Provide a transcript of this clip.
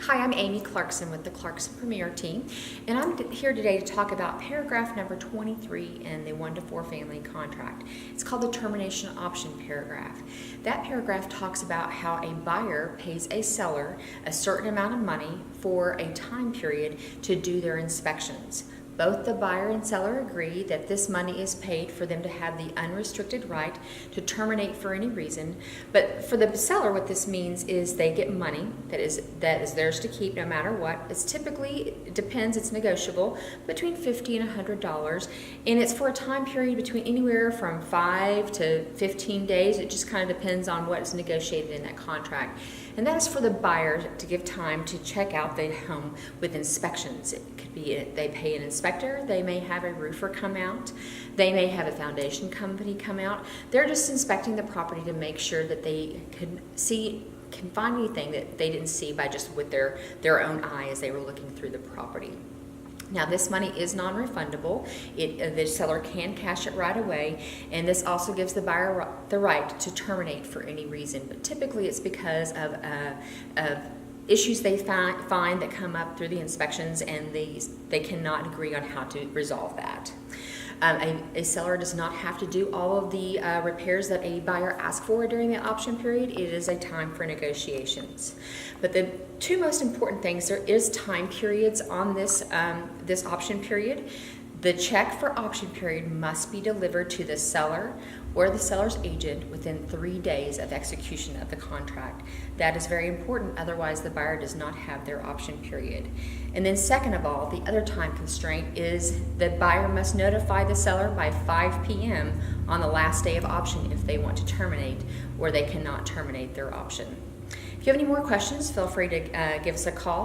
Hi, I'm Amy Clarkson with the Clarkson Premier team, and I'm here today to talk about paragraph number 23 in the 1 to 4 family contract. It's called the termination option paragraph. That paragraph talks about how a buyer pays a seller a certain amount of money for a time period to do their inspections. Both the buyer and seller agree that this money is paid for them to have the unrestricted right to terminate for any reason. But for the seller, what this means is they get money that is theirs to keep no matter what. It depends, it's negotiable, between $50 and $100. And it's for a time period between anywhere from 5 to 15 days. It just kind of depends on what is negotiated in that contract. And that is for the buyer to give time to check out the home with inspections. It could be they pay an inspector, they may have a roofer come out, they may have a foundation company come out. They're just inspecting the property to make sure that they can find anything that they didn't see by just with their own eye as they were looking through the property. Now, this money is non-refundable. The seller can cash it right away, and this also gives the buyer the right to terminate for any reason. But typically, it's because of issues they find that come up through the inspections, and they cannot agree on how to resolve that. A seller does not have to do all of the repairs that a buyer asks for during the option period. It is a time for negotiations. But the two most important things, there is time periods on this option period. The check for option period must be delivered to the seller or the seller's agent within 3 days of execution of the contract. That is very important, otherwise the buyer does not have their option period. And then second of all, the other time constraint is the buyer must notify the seller by 5 p.m. on the last day of option if they want to terminate, or they cannot terminate their option. If you have any more questions, feel free to give us a call.